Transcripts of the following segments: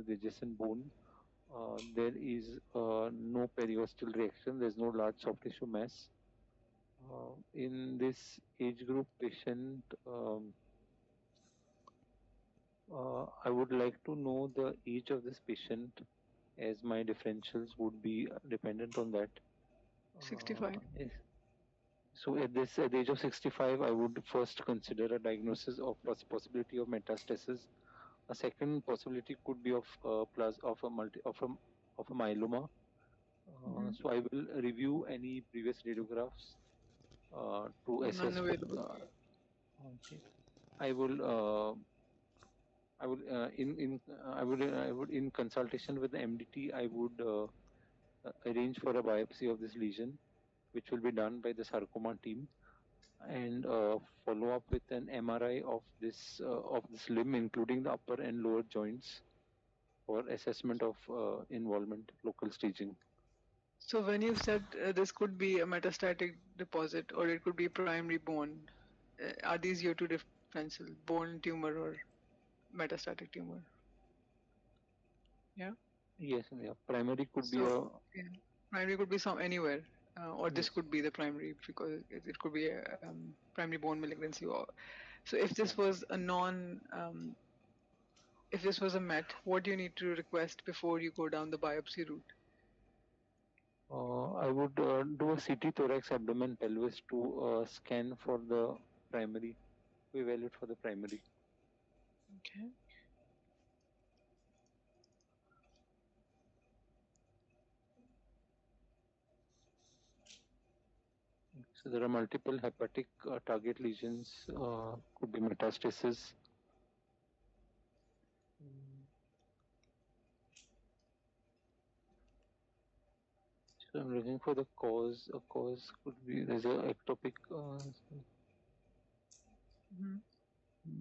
the adjacent bone. There is no periosteal reaction. There is no large soft tissue mass. In this age group patient, I would like to know the age of this patient, as my differentials would be dependent on that. 65. Yes. So at the age of 65, I would first consider a diagnosis of possibility of metastasis. A second possibility could be of of a myeloma. So I will review any previous radiographs to None assess. available. Okay. I will. I would I would in consultation with the MDT. I would arrange for a biopsy of this lesion, which will be done by the sarcoma team, and follow up with an MRI of this limb, including the upper and lower joints, for assessment of involvement, local staging. So when you said this could be a metastatic deposit or it could be primary bone, are these your two differential, bone tumor or metastatic tumor? Yeah. Yes, yeah. Primary could be a So yeah, primary could be some anywhere, or this yes. could be the primary because it could be a primary bone malignancy. Or so if this was a if this was a MET, what do you need to request before you go down the biopsy route? I would do a CT thorax abdomen pelvis to scan for the primary, to evaluate for the primary. Okay. So there are multiple hepatic target lesions, could be metastasis. So I'm looking for the cause. A cause could be there's a ectopic.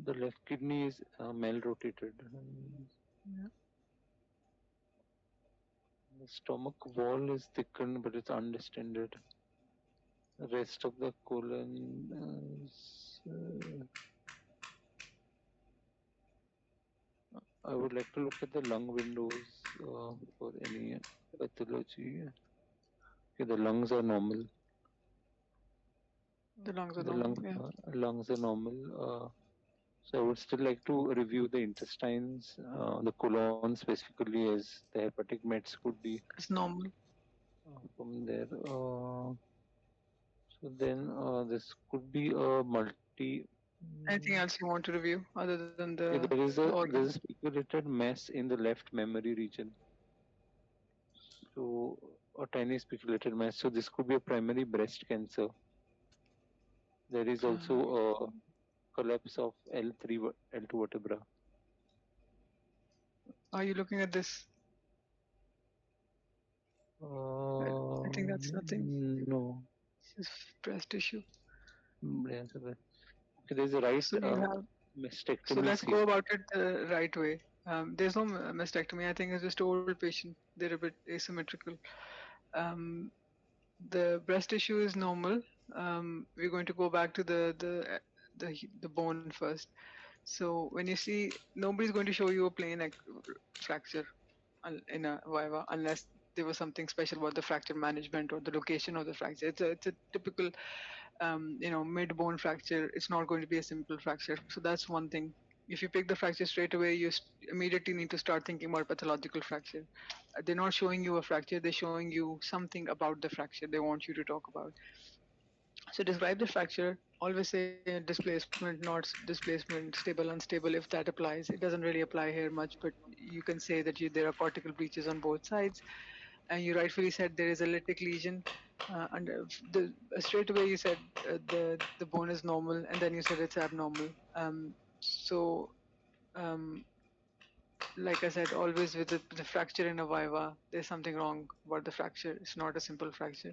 The left kidney is malrotated. Yeah. The stomach wall is thickened, but it's undistended. The rest of the colon is. I would like to look at the lung windows for any pathology. Okay, the lungs are normal. The lungs are The normal. Yeah. lungs are normal. So I would still like to review the intestines, the colon specifically, as the hepatic mets could be It's normal. from there. So then this could be a multi. Anything else you want to review other than Okay, the there organ? is a speculated mass in the left mammary region. So a tiny speculated mass. So this could be a primary breast cancer. There is also a collapse of L2 vertebra. Are you looking at this? I think that's nothing. No. It's just breast tissue. Okay, there's a right So you have. So mastectomy let's scene. go about it the right way. There's no mastectomy. I think it's just old patient. They're a bit asymmetrical. The breast tissue is normal. We're going to go back to the bone first. So when you see, nobody's going to show you a plain fracture in a Viva unless there was something special about the fracture management or the location of the fracture. It's a typical, mid bone fracture. It's not going to be a simple fracture. So that's one thing. If you pick the fracture straight away, you immediately need to start thinking about pathological fracture. They're not showing you a fracture; they're showing you something about the fracture they want you to talk about. So describe the fracture. Always say displacement, not displacement, stable, unstable. If that applies, it doesn't really apply here much, but you can say that there are cortical breaches on both sides. And you rightfully said there is a lytic lesion. And straight away you said the bone is normal, and then you said it's abnormal. So um, like I said, always with the fracture in a viva, there's something wrong about the fracture. It's not a simple fracture.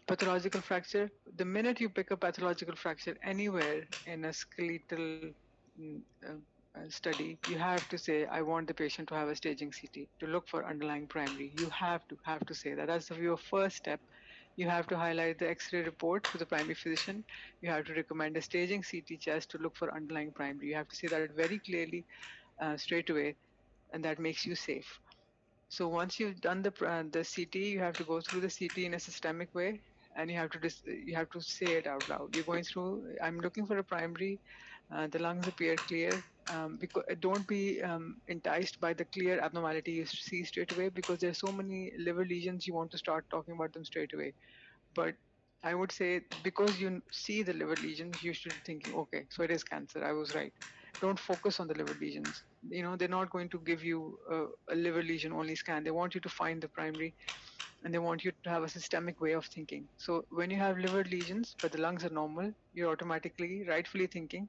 Pathological fracture, the minute you pick a pathological fracture anywhere in a skeletal study, you have to say, I want the patient to have a staging CT to look for underlying primary. You have to say that. That's your first step. You have to highlight the X-ray report to the primary physician. You have to recommend a staging CT chest to look for underlying primary. You have to say that very clearly straight away. and that makes you safe. So once you've done the CT, you have to go through the CT in a systemic way, and you have to say it out loud. You're going through. I'm looking for a primary. The lungs appear clear. Because don't be enticed by the clear abnormality you see straight away, because there's so many liver lesions you want to start talking about them straight away. But I would say, because you see the liver lesions, you should think, okay, so it is cancer. I was right. Don't focus on the liver lesions. They're not going to give you a liver lesion only scan. They want you to find the primary, and they want you to have a systemic way of thinking. So when you have liver lesions but the lungs are normal, you're automatically, rightfully thinking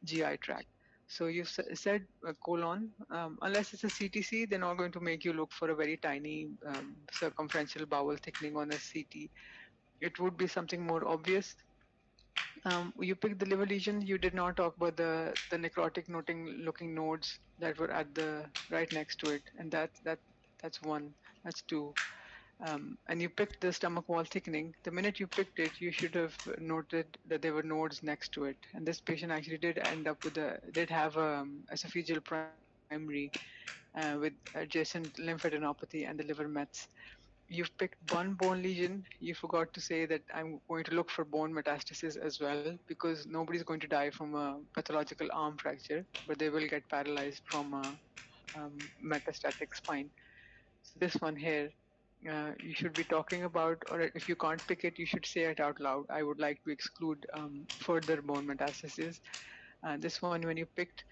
GI tract. So you've said colon. Unless it's a CTC, they're not going to make you look for a very tiny circumferential bowel thickening on a CT. It would be something more obvious. You picked the liver lesion. You did not talk about the necrotic looking nodes that were at the right next to it, and that's one. That's two. And you picked the stomach wall thickening. The minute you picked it, you should have noted that there were nodes next to it. And this patient actually did have esophageal primary with adjacent lymphadenopathy and the liver mets. You've picked one bone lesion. You forgot to say that I'm going to look for bone metastasis as well, because nobody's going to die from a pathological arm fracture, but they will get paralyzed from a metastatic spine. So this one here, you should be talking about, or if you can't pick it, you should say it out loud. I would like to exclude further bone metastasis. This one, when you picked,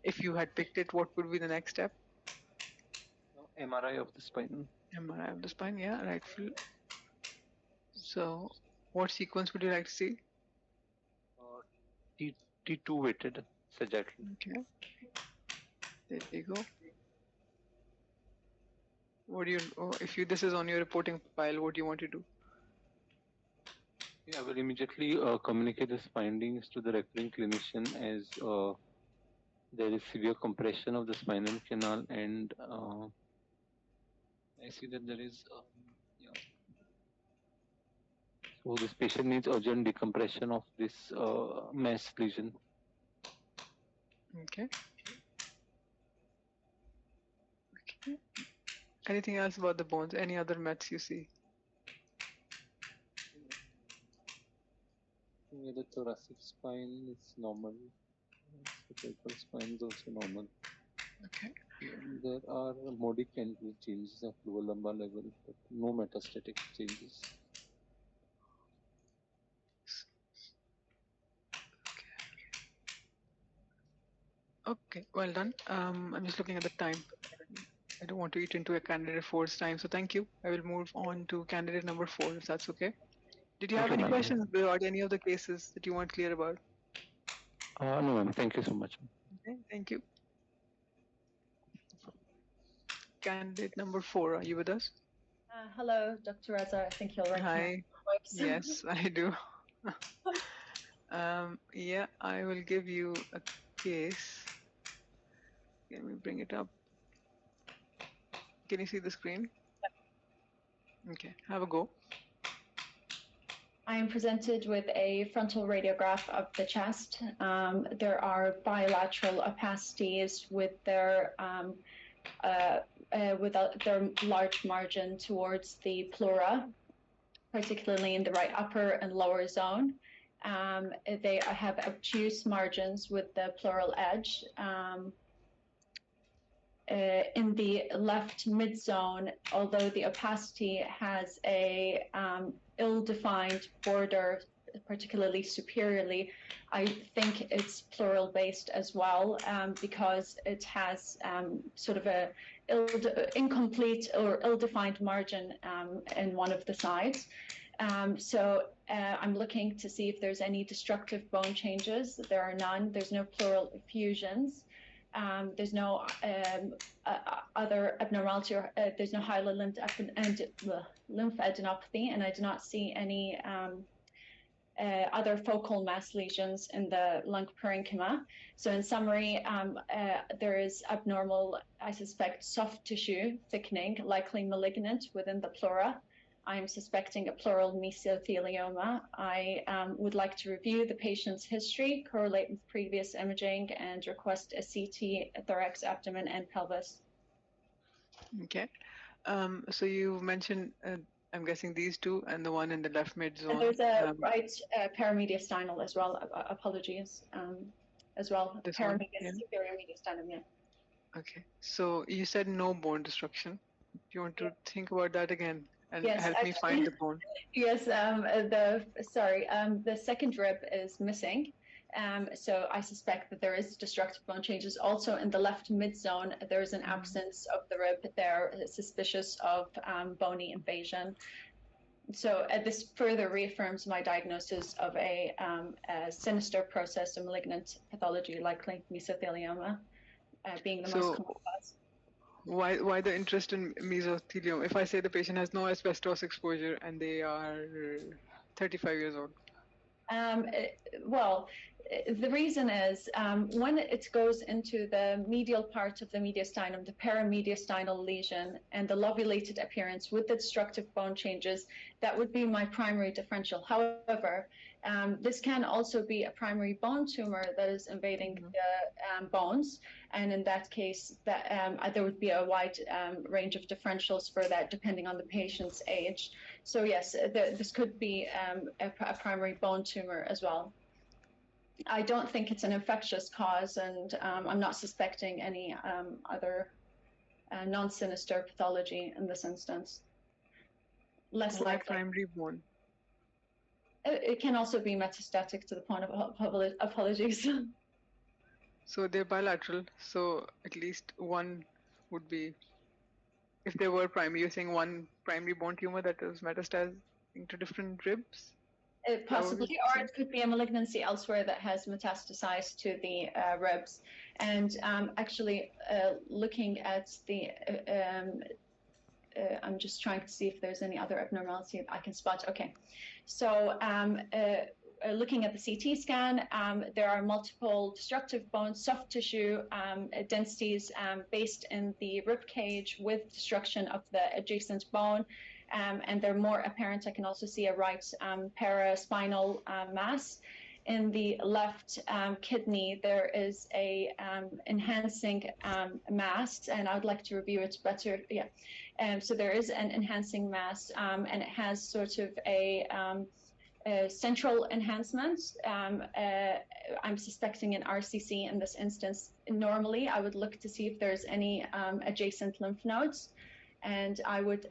if you had picked it, what would be the next step? MRI of the spine. MRI of the spine, yeah, rightful. So, what sequence would you like to see? T2 weighted sagittal. Okay, there you go. What do you? If this is on your reporting file, what do you want to do? I will immediately communicate these findings to the referring clinician, as there is severe compression of the spinal canal, and I see that there is. So this patient needs urgent decompression of this mass lesion. Okay. Okay. Anything else about the bones? Any other mets you see? The thoracic spine is normal. Cervical spine is also normal. Okay. There are modic and changes at lower lumbar level, but no metastatic changes. Okay, well done. I'm just looking at the time. I don't want to eat into a candidate 4's time, so thank you. I will move on to candidate number 4, if that's okay. Did you have any questions about any of the cases that you weren't clear about? No, ma'am. Thank you so much. Okay, thank you. Candidate number 4, are you with us? Hello, Dr. Reza. I think you'll recognize Hi. Yes, I do. Yeah, I will give you a case. Let me bring it up. Can you see the screen? Okay, have a go. I am presented with a frontal radiograph of the chest. There are bilateral opacities with their large margin towards the pleura, particularly in the right upper and lower zone. They have obtuse margins with the pleural edge. In the left mid-zone, although the opacity has a ill-defined border, particularly superiorly, I think it's pleural-based as well, because it has sort of a incomplete or ill-defined margin in one of the sides. So I'm looking to see if there's any destructive bone changes. There are none. There's no pleural effusions. There's no other abnormality, or there's no hilar lymphadenopathy, and I do not see any other focal mass lesions in the lung parenchyma. So in summary, there is abnormal, I suspect, soft tissue thickening, likely malignant within the pleura. I am suspecting a pleural mesothelioma. I would like to review the patient's history, correlate with previous imaging, and request a CT, thorax, abdomen, and pelvis. Okay. So you mentioned, I'm guessing these two and the one in the left mid And zone. there's a right paramediastinal as well. Apologies. As well, This one. Yeah. superior mediastinum. Yeah. Okay. So you said no bone destruction. Do you want to think about that again and Yes, help me find actually, the bone? yes. The second rib is missing. So I suspect that there is destructive bone changes. Also in the left mid zone, there is an absence of the rib. They're suspicious of bony invasion. So this further reaffirms my diagnosis of a sinister process of malignant pathology, likely mesothelioma, being the most common cause. Why the interest in mesothelioma? If I say the patient has no asbestos exposure and they are 35 years old. Well, the reason is when it goes into the medial part of the mediastinum, the paramediastinal lesion, and the lobulated appearance with the destructive bone changes, that would be my primary differential. However, this can also be a primary bone tumor that is invading the bones, and in that case, there would be a wide range of differentials for that, depending on the patient's age. So yes, this could be a primary bone tumor as well. I don't think it's an infectious cause, and I'm not suspecting any other non-sinister pathology in this instance. Less Why likely. primary bone? It can also be metastatic to the point of apologies. So they're bilateral, so at least one would be, if they were primary, you're saying one primary bone tumor that is metastasizing to different ribs? Possibly, or it could be a malignancy elsewhere that has metastasized to the ribs. And actually, looking at the, I'm just trying to see if there's any other abnormality I can spot. Okay, so looking at the CT scan, there are multiple destructive bone soft tissue densities based in the rib cage with destruction of the adjacent bone. And they're more apparent. I can also see a right paraspinal mass. In the left kidney, there is a enhancing mass, and I would like to review it better. Yeah, so there is an enhancing mass, and it has sort of a central enhancement. I'm suspecting an RCC in this instance. Normally, I would look to see if there's any adjacent lymph nodes. And I would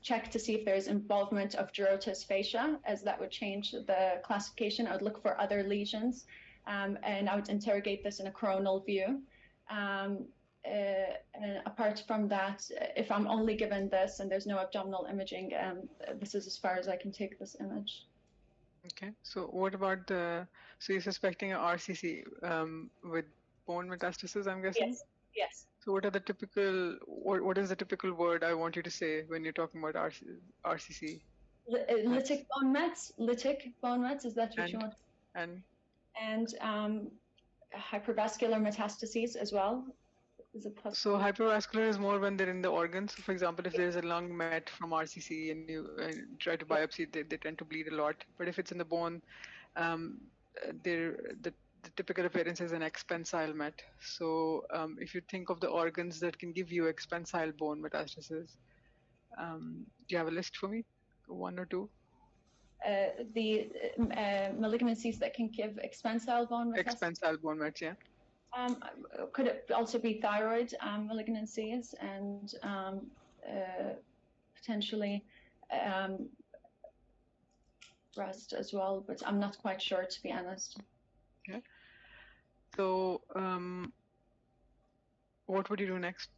check to see if there's involvement of gerotis fascia, as that would change the classification. I would look for other lesions, and I would interrogate this in a coronal view. And apart from that, if I'm only given this and there's no abdominal imaging, this is as far as I can take this image. Okay, so what about so you're suspecting an RCC with bone metastasis, I'm guessing? Yes, yes. So what are the typical, what is the typical word I want you to say when you're talking about RCC? Lytic bone mets, is that what you want? And hypervascular metastases as well. So hypervascular is more when they're in the organs. So for example, if there's a lung met from RCC and you try to biopsy, they tend to bleed a lot. But if it's in the bone, the typical appearance is an expensile met. So if you think of the organs that can give you expensile bone metastasis, do you have a list for me? One or two? The malignancies that can give expensile bone metastasis? Expensile bone mets, yeah. Could it also be thyroid malignancies and potentially breast as well, but I'm not quite sure, to be honest. Okay. So what would you do next?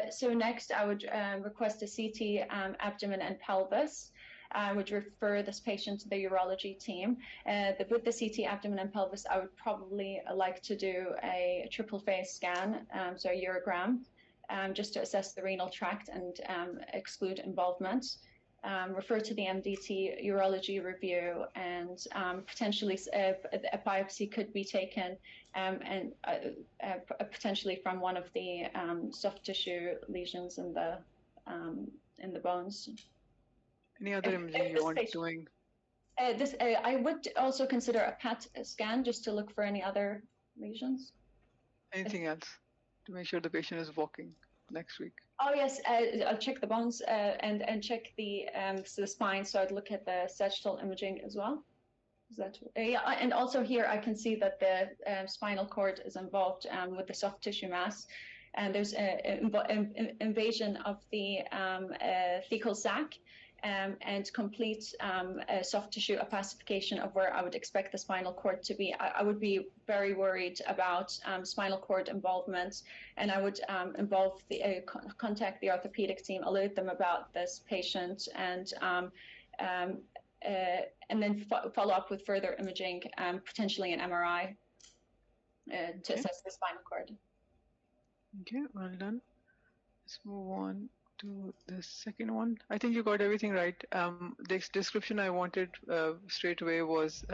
So next I would request a CT abdomen and pelvis. I would refer this patient to the urology team. With the CT abdomen and pelvis, I would probably like to do a triple phase scan, so a urogram, just to assess the renal tract and exclude involvement. Refer to the MDT urology review, and potentially a biopsy could be taken, and potentially from one of the soft tissue lesions in the bones. Any other imaging you want doing? I would also consider a PET scan just to look for any other lesions. Anything else to make sure the patient is walking? next week. Oh yes, I'll check the bones and check the spine. So I'd look at the sagittal imaging as well. Is that yeah? And also here I can see that the spinal cord is involved with the soft tissue mass, and there's an invasion of the thecal sac. And complete soft tissue opacification of where I would expect the spinal cord to be. I would be very worried about spinal cord involvement, and I would contact the orthopedic team, alert them about this patient, and then follow up with further imaging, potentially an MRI, to assess the spinal cord. Okay, well done. Let's move on to the second one. I think you got everything right. The description I wanted straight away was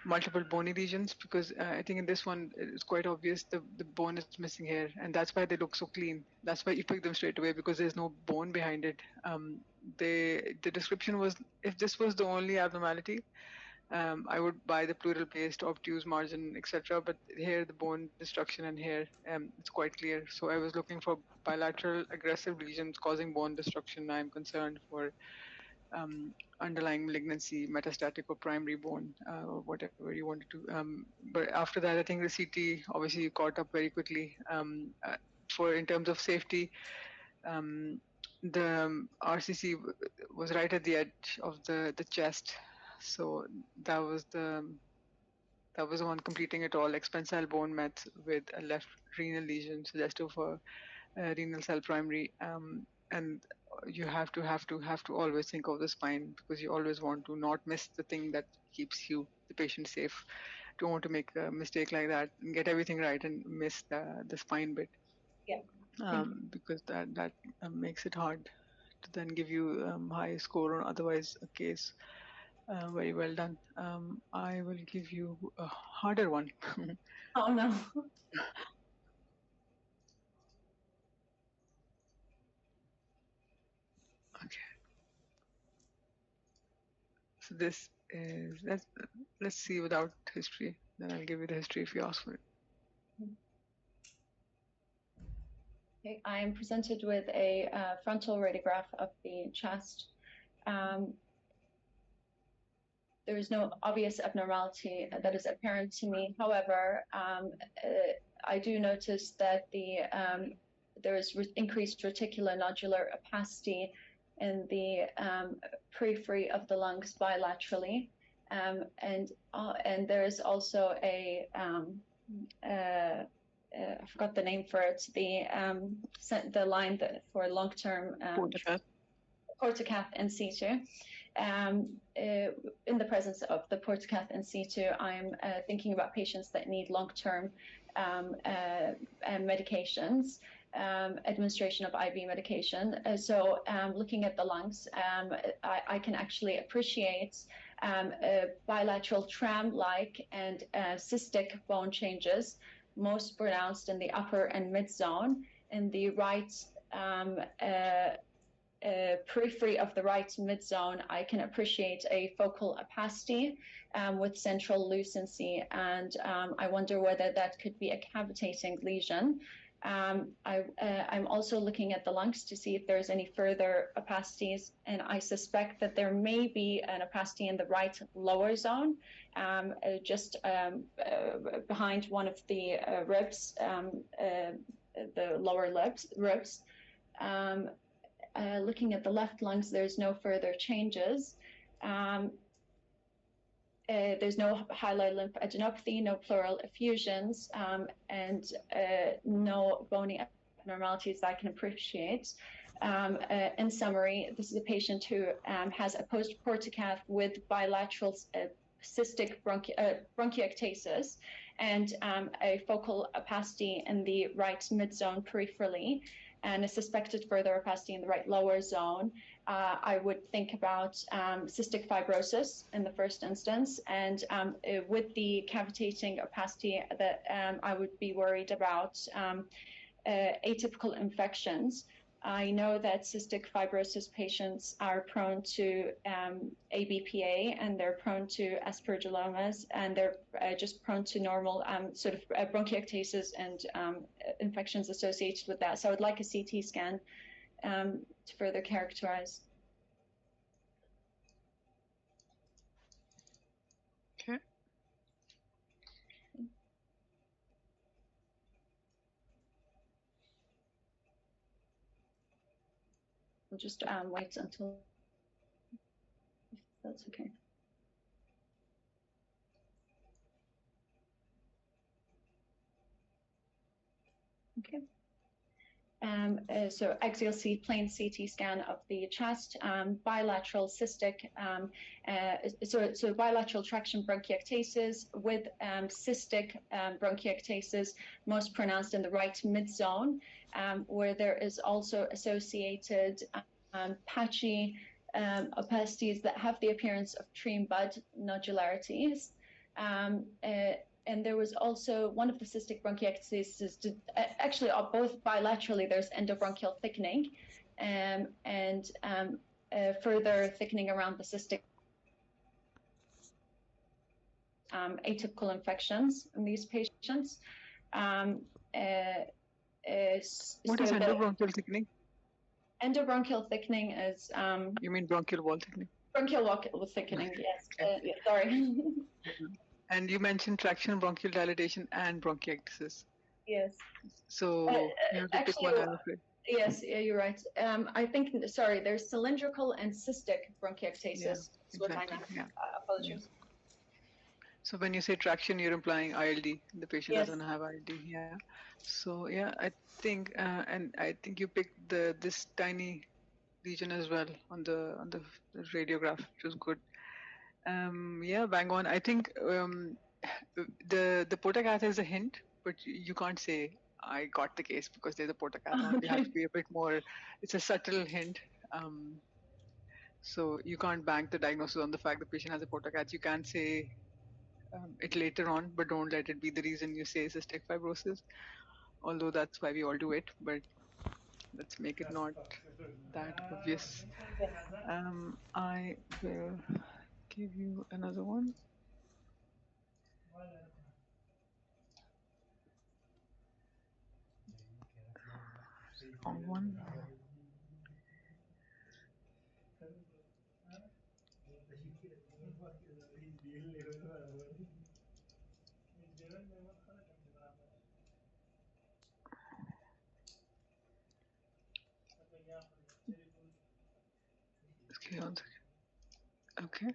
multiple bony lesions, because I think in this one it's quite obvious the bone is missing here, and that's why they look so clean. That's why you pick them straight away, because there's no bone behind it. The description was, if this was the only abnormality, I would buy the pleural-based obtuse margin, etc. But here the bone destruction, and here it's quite clear. So I was looking for bilateral aggressive lesions causing bone destruction. I'm concerned for underlying malignancy, metastatic or primary bone, or whatever you wanted to. But after that, I think the CT obviously caught up very quickly. For in terms of safety, the RCC was right at the edge of the chest, so that was the one completing it all. Expansile bone met with a left renal lesion suggestive for renal cell primary, and you have to always think of the spine, because you always want to not miss the thing that keeps the patient safe. Don't want to make a mistake like that and get everything right and miss the spine bit. Yeah. Because that makes it hard to then give you high score or otherwise a case. Very well done. I will give you a harder one. Oh no. Okay. So this is, let's see without history. Then I'll give you the history if you ask for it. Okay, I am presented with a frontal radiograph of the chest. There is no obvious abnormality that is apparent to me. However, I do notice that there is increased reticular nodular opacity in the periphery of the lungs bilaterally, and there is also I forgot the name for it. The line for long-term portocath in situ. In the presence of the portocath in situ, I'm thinking about patients that need long-term medications, administration of IV medication. So looking at the lungs, I can actually appreciate bilateral tram-like and cystic bone changes, most pronounced in the upper and mid zone. In the right periphery of the right mid zone, I can appreciate a focal opacity with central lucency, and I wonder whether that could be a cavitating lesion. I'm also looking at the lungs to see if there's any further opacities, and I suspect that there may be an opacity in the right lower zone, just behind one of the ribs, the lower ribs. Looking at the left lungs, there's no further changes. There's no hilar lymphadenopathy, no pleural effusions, and no bony abnormalities that I can appreciate. In summary, this is a patient who has a post-portocath with bilateral cystic bronchiectasis and a focal opacity in the right mid-zone peripherally, and a suspected further opacity in the right lower zone. I would think about cystic fibrosis in the first instance, and with the cavitating opacity, that I would be worried about atypical infections. I know that cystic fibrosis patients are prone to ABPA, and they're prone to aspergillomas, and they're just prone to normal sort of bronchiectasis and infections associated with that. So I would like a CT scan to further characterize. Okay. We'll just wait until, if that's okay. Okay. So axial plain CT scan of the chest, bilateral cystic, so bilateral traction bronchiectasis with cystic bronchiectasis, most pronounced in the right mid-zone, where there is also associated patchy opacities that have the appearance of tree and bud nodularities. And there was also one of the cystic bronchiectasis, actually both bilaterally, there's endobronchial thickening and further thickening around the cystic atypical infections in these patients. What is endobronchial thickening? Endobronchial thickening is... you mean bronchial wall thickening? Bronchial wall thickening, yes. Okay. Yeah, sorry. And you mentioned traction, bronchial dilatation, and bronchiectasis. Yes. So you have to pick one, I'm afraid. Yes, yeah, you're right. I think, sorry, there's cylindrical and cystic bronchiectasis. Yeah, Is what I exactly. meant. Yeah. Apologies. So when you say traction, you're implying ILD. The patient Yes. doesn't have ILD. Yeah. So yeah, I think, and I think you picked this tiny region as well on the radiograph, which was good. Yeah, bang on. I think the portacath is a hint, but you can't say I got the case because there's a portacath on. You have to be a bit more. It's a subtle hint. So you can't bank the diagnosis on the fact the patient has a portacath. You can say it later on, but don't let it be the reason you say cystic fibrosis. Although that's why we all do it, but let's make it not that obvious. I will give you another one. Wrong one. Okay, one second. Okay.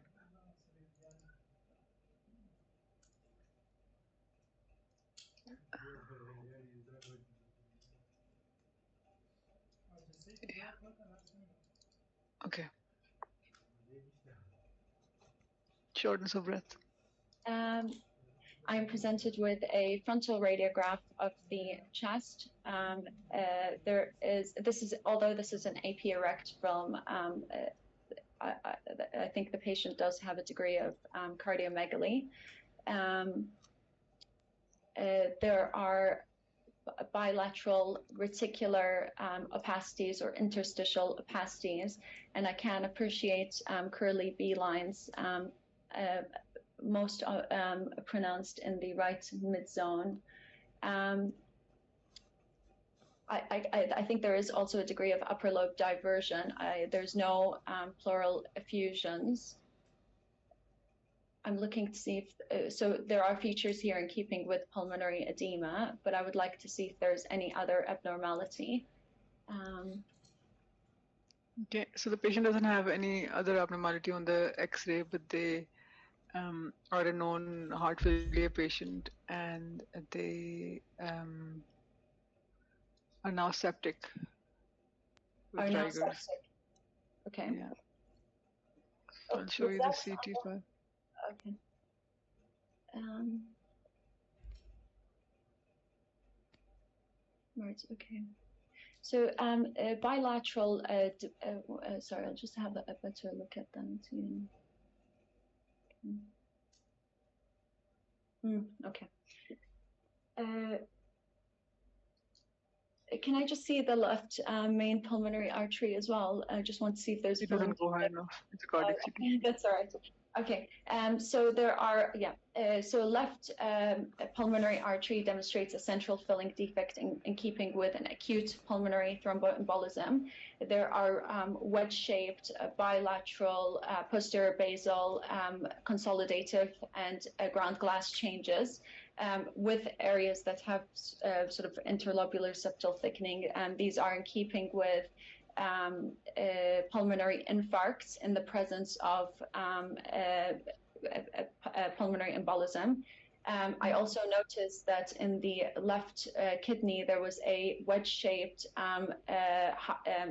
Okay. Shortness of breath. I'm presented with a frontal radiograph of the chest. Although this is an AP erect film, I think the patient does have a degree of cardiomegaly. There are bilateral reticular opacities or interstitial opacities, and I can appreciate curly B lines, most pronounced in the right mid-zone. I think there is also a degree of upper lobe diversion. There's no pleural effusions. I'm looking to see if, so there are features here in keeping with pulmonary edema, but I would like to see if there's any other abnormality. Okay, so the patient doesn't have any other abnormality on the X-ray, but they are a known heart failure patient, and they are now septic with Are now rigors. septic. Okay. Yeah. So I'll show you the CT file. Okay. Right. Okay. So bilateral. Sorry, I'll just have a better look at them too. Okay. can I just see the left main pulmonary artery as well? I just want to see if there's It filling doesn't go high enough. It's a cardiac CT. That's all right. Okay. So there are, so left pulmonary artery demonstrates a central filling defect in keeping with an acute pulmonary thromboembolism. There are wedge-shaped bilateral posterior basal consolidative and ground glass changes with areas that have sort of interlobular septal thickening. And these are in keeping with pulmonary infarcts in the presence of pulmonary embolism. I also noticed that in the left kidney, there was a wedge-shaped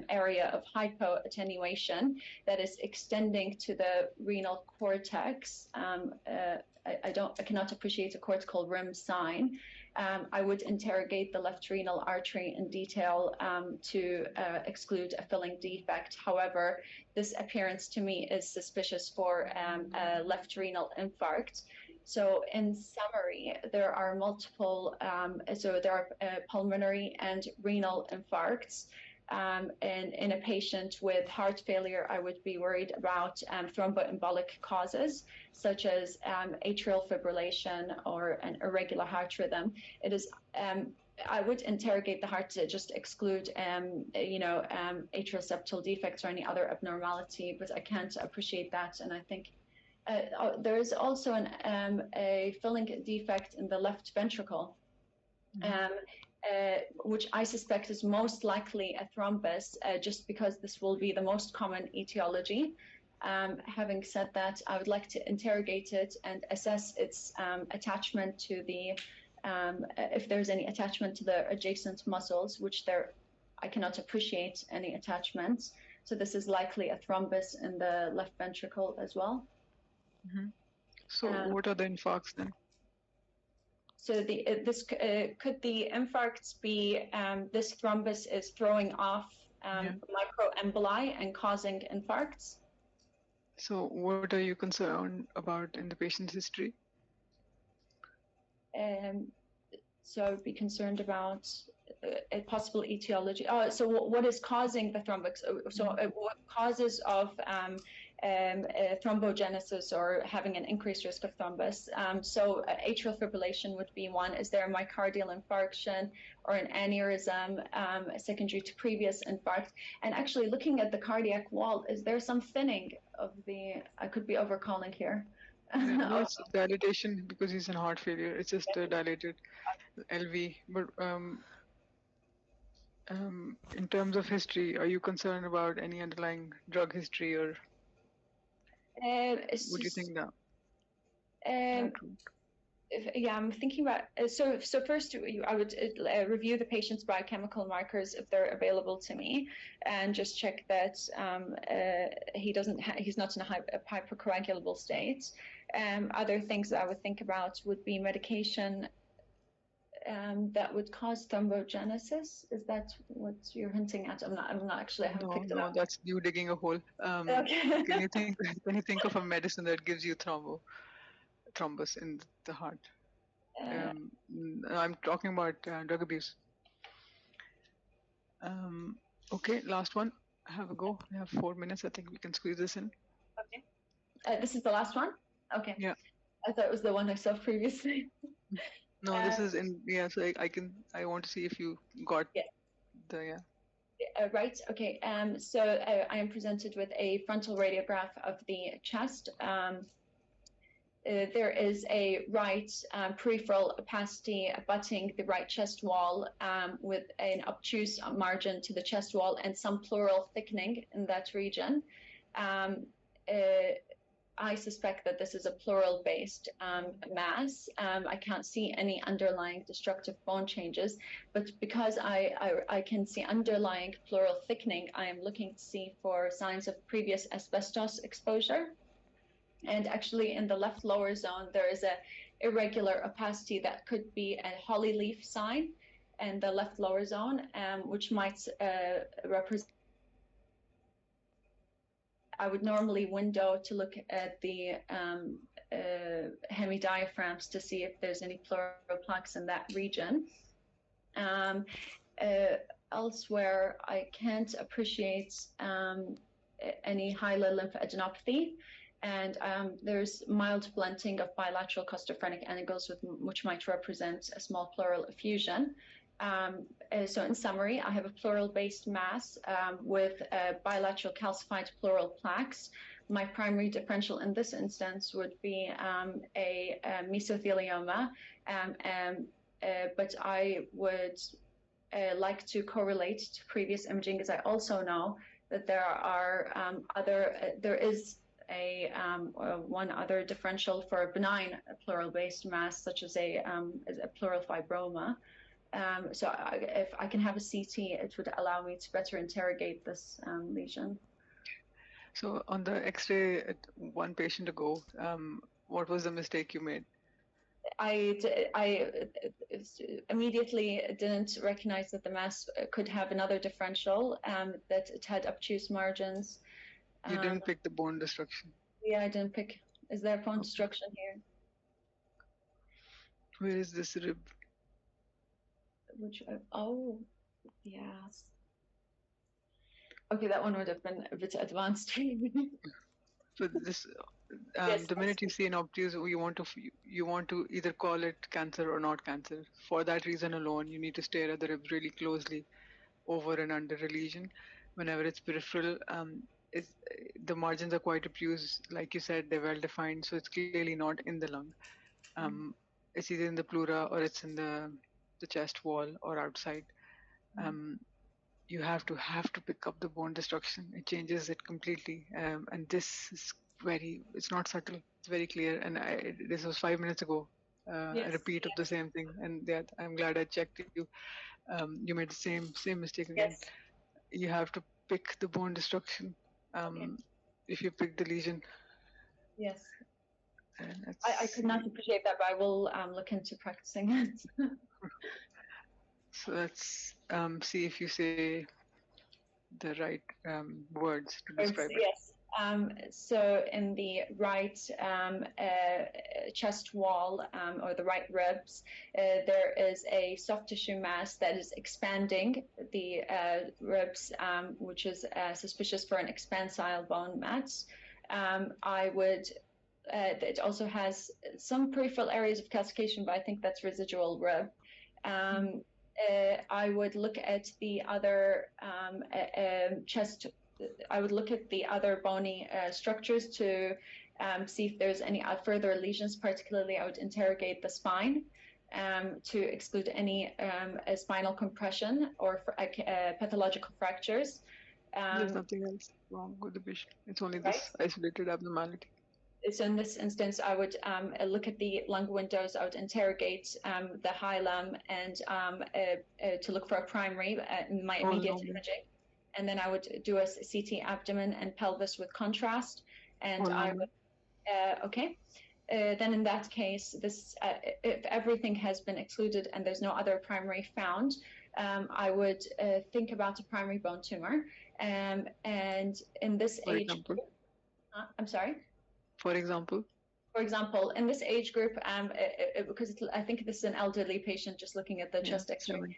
area of hypoattenuation that is extending to the renal cortex. I cannot appreciate a cortical rim sign. I would interrogate the left renal artery in detail to exclude a filling defect. However, this appearance to me is suspicious for a left renal infarct. So in summary, there are multiple, there are pulmonary and renal infarcts. And in a patient with heart failure, I would be worried about thromboembolic causes, such as atrial fibrillation or an irregular heart rhythm. It is, I would interrogate the heart to just exclude, atrial septal defects or any other abnormality, but I can't appreciate that. And I think there is also a filling defect in the left ventricle. Which I suspect is most likely a thrombus, just because this will be the most common etiology. Having said that, I would like to interrogate it and assess its attachment to the, if there's any attachment to the adjacent muscles, which I cannot appreciate any attachments. So this is likely a thrombus in the left ventricle as well. So what are the infarcts then? So could the infarcts be this thrombus is throwing off microemboli and causing infarcts? So what are you concerned about in the patient's history? So I would be concerned about a possible etiology. So what is causing the thrombus? So what causes of thrombogenesis or having an increased risk of thrombus? So atrial fibrillation would be one. Is there a myocardial infarction or an aneurysm secondary to previous infarct? And actually looking at the cardiac wall, is there some thinning of the, I could be overcalling here. No, it's dilatation because he's in heart failure. It's just a dilated LV. But in terms of history, are you concerned about any underlying drug history, or would you think that? I'm thinking about, so first I would review the patient's biochemical markers if they're available to me, and just check that he's not in a hypercoagulable state. Other things that I would think about would be medication that would cause thrombogenesis. Is that what you're hinting at? I'm not actually. I haven't picked it up. That's you digging a hole. Okay. Can you think of a medicine that gives you thrombus in the heart? I'm talking about drug abuse. Okay, last one. Have a go. We have 4 minutes. I think we can squeeze this in. Okay. This is the last one? Okay. Yeah. I thought it was the one I saw previously. No, this is in, so I want to see if you got right. Okay. So I am presented with a frontal radiograph of the chest. There is a right peripheral opacity abutting the right chest wall with an obtuse margin to the chest wall and some pleural thickening in that region. I suspect that this is a pleural-based mass. I can't see any underlying destructive bone changes, but because I can see underlying pleural thickening, I am looking to see for signs of previous asbestos exposure. And actually in the left lower zone, there is a irregular opacity that could be a holly leaf sign in the left lower zone, which might represent. I would normally window to look at the hemidiaphragms to see if there's any pleural plaques in that region. Elsewhere, I can't appreciate any hilar lymphadenopathy. And there's mild blunting of bilateral costophrenic angles, which might represent a small pleural effusion. So in summary, I have a pleural-based mass with bilateral calcified pleural plaques. My primary differential in this instance would be a mesothelioma, but I would like to correlate to previous imaging, as I also know that there is one other differential for a benign pleural-based mass, such as a pleural fibroma. So if I can have a CT, it would allow me to better interrogate this lesion. So on the X-ray at one patient ago, what was the mistake you made? I immediately didn't recognize that the mass could have another differential, that it had obtuse margins. You didn't pick the bone destruction. Yeah, I didn't pick. Is there bone destruction here? Where is this rib? Which, oh, yes. Okay, that one would have been a bit advanced. So this, Yes, the minute you see an obtuse, you want to either call it cancer or not cancer. For that reason alone, you need to stare at the ribs really closely, over and under a lesion. Whenever it's peripheral, the margins are quite obtuse. Like you said, they're well defined, so it's clearly not in the lung. It's either in the pleura or it's in the chest wall or outside. You have to pick up the bone destruction. It changes it completely. And this is it's not subtle. It's very clear. And this was 5 minutes ago. Yes, A repeat of the same thing. And I'm glad I checked you. You made the same mistake again. yes. You have to pick the bone destruction. If you pick the lesion. Yes. I could not appreciate that, but I will look into practicing it. So let's see if you say the right words to describe it. Yes. So in the right chest wall or the right ribs, there is a soft tissue mass that is expanding the ribs, which is suspicious for an expansile bone mass. It also has some peripheral areas of calcification, but I think that's residual rib. I would look at the other chest. I would look at the other bony structures to see if there's any further lesions. Particularly, I would interrogate the spine to exclude any spinal compression or pathological fractures. There's nothing else wrong with the patient. It's only this isolated abnormality. So in this instance, I would look at the lung windows. I would interrogate the hilum and to look for a primary in my immediate imaging. And then I would do a CT abdomen and pelvis with contrast. And I would, then in that case, if everything has been excluded and there's no other primary found, I would think about a primary bone tumor. And in this age group, I'm sorry? For example, in this age group, because I think this is an elderly patient, just looking at the chest X-ray.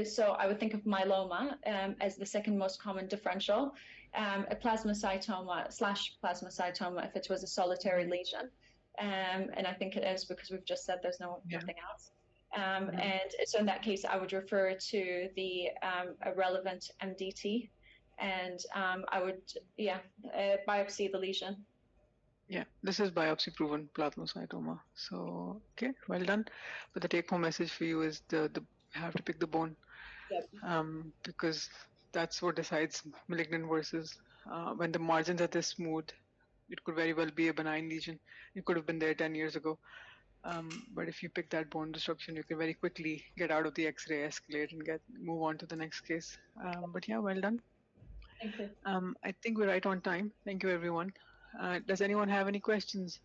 So I would think of myeloma as the second most common differential, a plasmacytoma/plasmacytoma if it was a solitary lesion, and I think it is because we've just said there's nothing else. And so in that case, I would refer to the relevant MDT, and I would biopsy the lesion. Yeah, this is biopsy proven plasmacytoma. So, okay, well done. But the take home message for you is you have to pick the bone. Because that's what decides malignant versus when the margins are this smooth, it could very well be a benign lesion. It could have been there 10 years ago. But if you pick that bone destruction, you can very quickly get out of the X-ray, escalate, and move on to the next case. But yeah, well done. Thank you. I think we're right on time. Thank you, everyone. Does anyone have any questions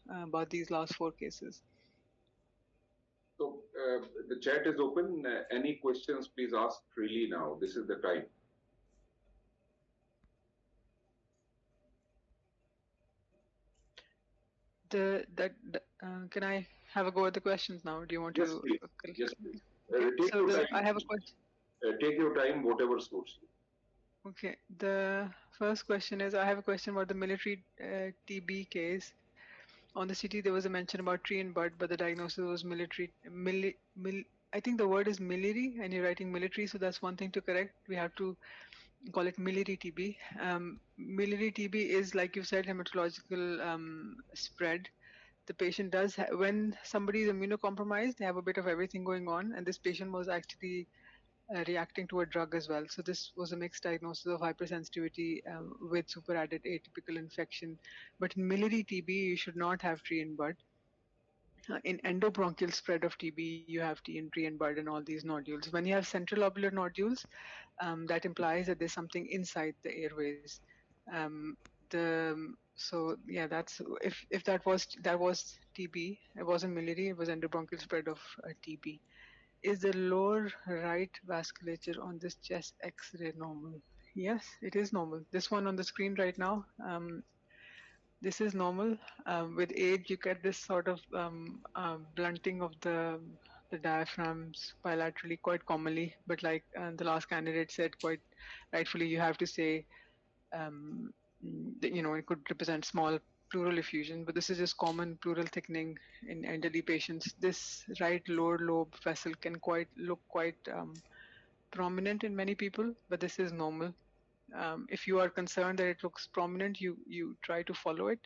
about these last 4 cases? So the chat is open. Any questions, please ask freely now. This is the time. Can I have a go at the questions now? Do you want Yes, to? please. Yes, please. Okay, Take so your I time. have a question. Take your time, whatever suits you. Okay, the first question is I have a question about the military TB case. On the CT, there was a mention about tree and bud, but the diagnosis was military. I think the word is military, and you're writing military, so that's one thing to correct. We have to call it military TB. Military TB is, like you said, hematological spread. The patient does, when somebody is immunocompromised, they have a bit of everything going on, and this patient was actually reacting to a drug as well. So this was a mixed diagnosis of hypersensitivity with superadded atypical infection. But in miliary TB, you should not have tree and bud. In endobronchial spread of TB, you have tree and bud and all these nodules. When you have central lobular nodules, that implies that there's something inside the airways. So yeah, that's if that was TB, it wasn't miliary, it was endobronchial spread of TB. Is the lower right vasculature on this chest X-ray normal? Yes, it is normal. This one on the screen right now, this is normal. With age, you get this sort of blunting of the diaphragms bilaterally quite commonly. But like the last candidate said, quite rightfully, you have to say, it could represent small pleural effusion, but this is just common pleural thickening in elderly patients. This right lower lobe vessel can look quite prominent in many people, but this is normal. If you are concerned that it looks prominent, you try to follow it.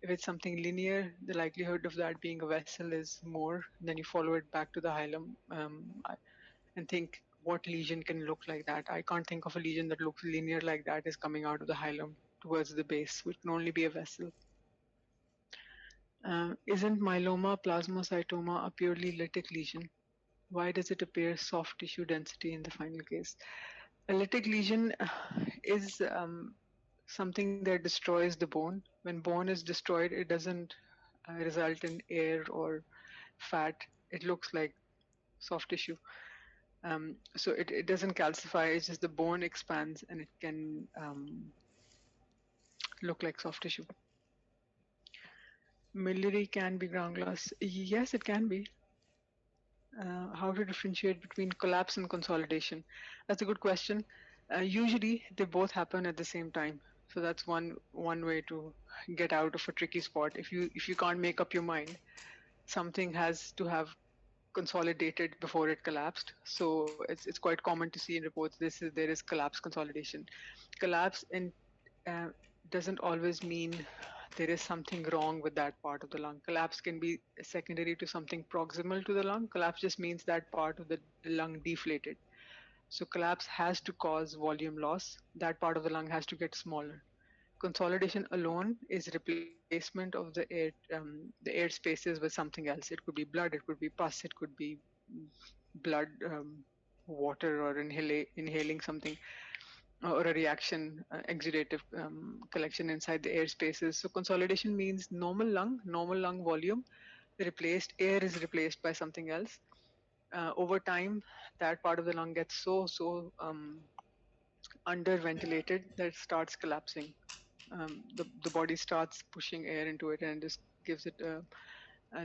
If it's something linear, the likelihood of that being a vessel is more. Then you follow it back to the hilum and think what lesion can look like that. I can't think of a lesion that looks linear like that is coming out of the hilum towards the base, which can only be a vessel. Isn't myeloma plasmacytoma a purely lytic lesion? Why does it appear soft tissue density in the final case? A lytic lesion is something that destroys the bone. When bone is destroyed, it doesn't result in air or fat. It looks like soft tissue. So it doesn't calcify. It's just the bone expands and it can look like soft tissue. Miliary can be ground glass. Yes, it can be. How to differentiate between collapse and consolidation? That's a good question. Usually, they both happen at the same time. So that's one way to get out of a tricky spot. If you can't make up your mind, something has to have consolidated before it collapsed. So it's quite common to see in reports there is collapse consolidation. Collapse uh, doesn't always mean there is something wrong with that part of the lung. Collapse can be secondary to something proximal to the lung. Collapse just means that part of the lung deflated. So collapse has to cause volume loss. That part of the lung has to get smaller. Consolidation alone is replacement of the air spaces with something else. It could be blood, it could be pus, it could be blood, water, or inhaling something, or a reaction, exudative collection inside the air spaces. So consolidation means normal lung volume air is replaced by something else. Over time, that part of the lung gets so underventilated that it starts collapsing. The body starts pushing air into it and just gives it a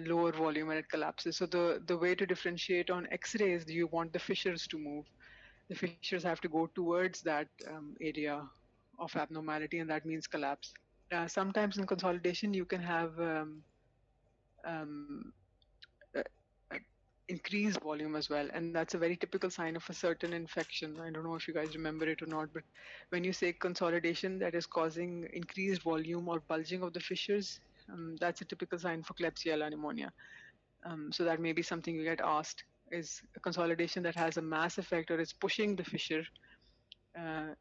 lower volume and it collapses. So the way to differentiate on X-ray is you want the fissures to move. The fissures have to go towards that area of abnormality, and that means collapse. Sometimes in consolidation, you can have um, uh, uh, increased volume as well, and that's a very typical sign of a certain infection. I don't know if you guys remember it or not, but when you say consolidation that is causing increased volume or bulging of the fissures, that's a typical sign for Klebsiella pneumonia. So that may be something you get asked: is a consolidation that has a mass effect or is pushing the fissure?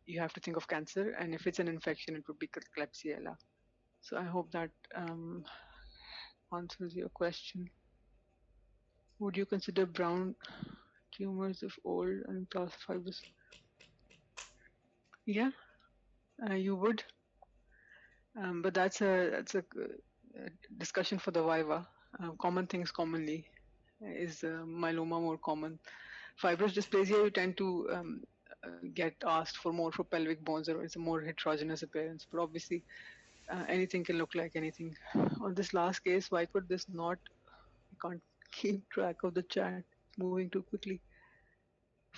You have to think of cancer, and if it's an infection, it would be Klebsiella. So I hope that answers your question. Would you consider brown tumors if old and fibrous? Yeah, you would, but that's a discussion for the Viva. Common things commonly is myeloma more common. Fibrous dysplasia, you tend to get asked for more for pelvic bones, or it's a more heterogeneous appearance. But obviously, anything can look like anything. On this last case, why could this not? I can't keep track of the chat. It's moving too quickly.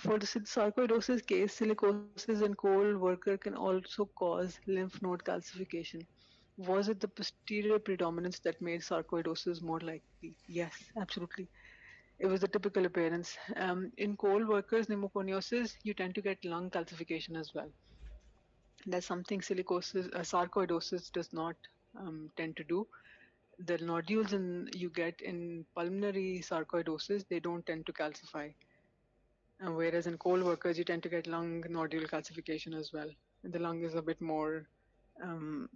For the sarcoidosis case, silicosis in cold worker can also cause lymph node calcification. Was it the posterior predominance that made sarcoidosis more likely? Yes, absolutely. It was the typical appearance. In cold workers, pneumoconiosis, you tend to get lung calcification as well. That's something sarcoidosis does not tend to do. The nodules you get in pulmonary sarcoidosis, they don't tend to calcify. Whereas in cold workers, you tend to get lung nodule calcification as well. And the lung is a bit more um,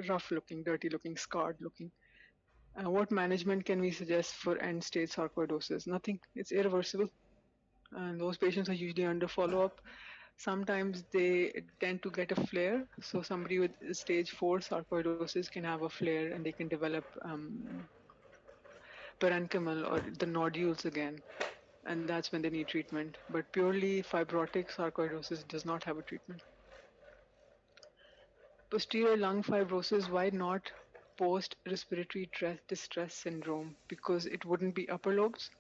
rough looking, dirty looking, scarred looking. What management can we suggest for end stage sarcoidosis? Nothing. It's irreversible. And those patients are usually under follow up. Sometimes they tend to get a flare. So somebody with stage 4 sarcoidosis can have a flare and they can develop parenchymal or the nodules again. And that's when they need treatment. But purely fibrotic sarcoidosis does not have a treatment. Posterior lung fibrosis, why not post respiratory distress syndrome? Because it wouldn't be upper lobes.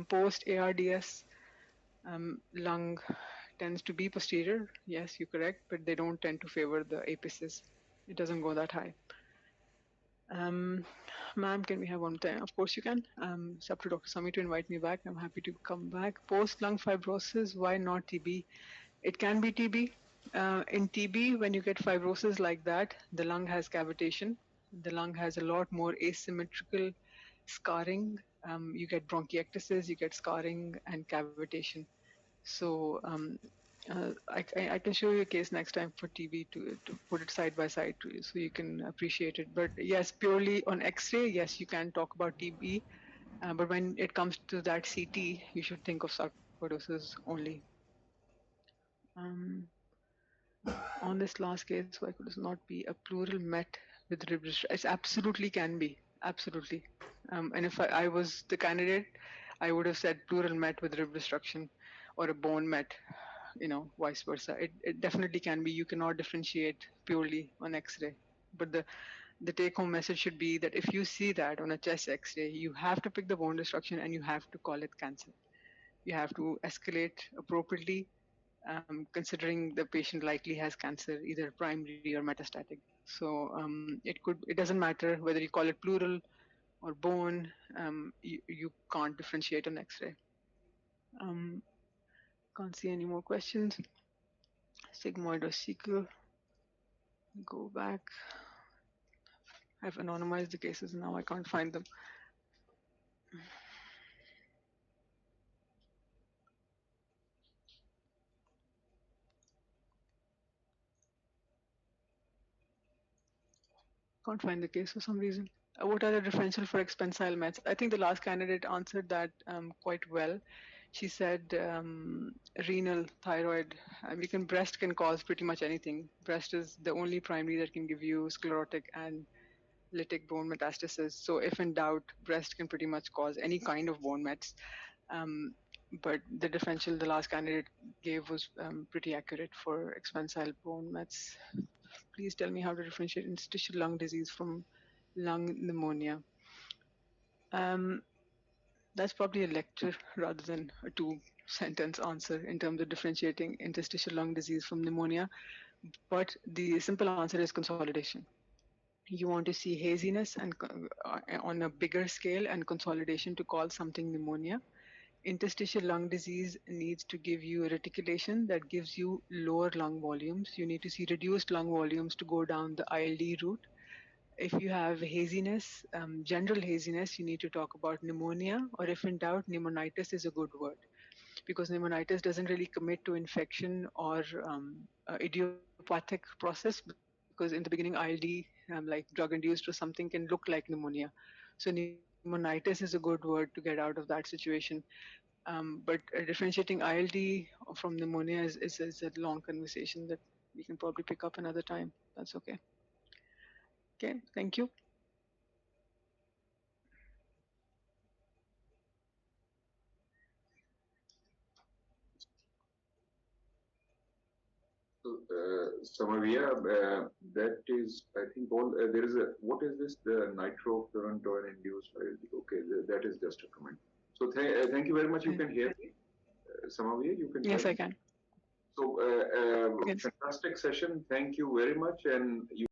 Post ARDS, lung tends to be posterior. Yes, you're correct, but they don't tend to favor the apices. It doesn't go that high. Ma'am, can we have one time? Of course you can. It's up to Dr. Sami to invite me back. I'm happy to come back. Post lung fibrosis, why not TB? It can be TB. In TB, when you get fibrosis like that, the lung has cavitation. The lung has a lot more asymmetrical scarring. You get bronchiectasis, you get scarring and cavitation. So I can show you a case next time for TB to put it side by side to you so you can appreciate it. But yes, purely on X-ray, yes, you can talk about TB. But when it comes to that CT, you should think of sarcoidosis only. On this last case, why could this not be a pleural met with rib restriction? It absolutely can be, absolutely. And if I was the candidate, I would have said pleural met with rib restriction or a bone met, vice versa. It definitely can be. You cannot differentiate purely on X-ray. But the take-home message should be that if you see that on a chest X-ray, you have to pick the bone destruction and you have to call it cancer. You have to escalate appropriately, considering the patient likely has cancer, either primary or metastatic. So it doesn't matter whether you call it pleural or bone. You can't differentiate on X-ray. Can't see any more questions. Sigmoid or cecal. Go back. I've anonymized the cases now. I can't find them. Can't find the case for some reason. What are the differential for expensile meds? I think the last candidate answered that quite well. She said renal, thyroid. Breast can cause pretty much anything. Breast is the only primary that can give you sclerotic and lytic bone metastasis. So if in doubt, breast can pretty much cause any kind of bone mets. But the differential the last candidate gave was pretty accurate for expensile bone mets. Please tell me how to differentiate interstitial lung disease from lung pneumonia. That's probably a lecture rather than a 2-sentence answer in terms of differentiating interstitial lung disease from pneumonia. But the simple answer is consolidation. You want to see haziness and on a bigger scale and consolidation to call something pneumonia. Interstitial lung disease needs to give you a reticulation that gives you lower lung volumes. You need to see reduced lung volumes to go down the ILD route. If you have haziness, general haziness, you need to talk about pneumonia, or if in doubt, pneumonitis is a good word, because pneumonitis doesn't really commit to infection or idiopathic process, because in the beginning ILD, like drug-induced or something, can look like pneumonia. So pneumonitis is a good word to get out of that situation. But differentiating ILD from pneumonia is a long conversation that we can probably pick up another time. That's okay. Okay, thank you. So, Samavia, that is, I think, all. There is a, what is this? The nitrofurantoin induced ILD. Okay, that is just a comment. So, thank you very much. You can hear me. Samavir, you can. Yes, tell I me. can. So, Yes. fantastic session. Thank you very much. And you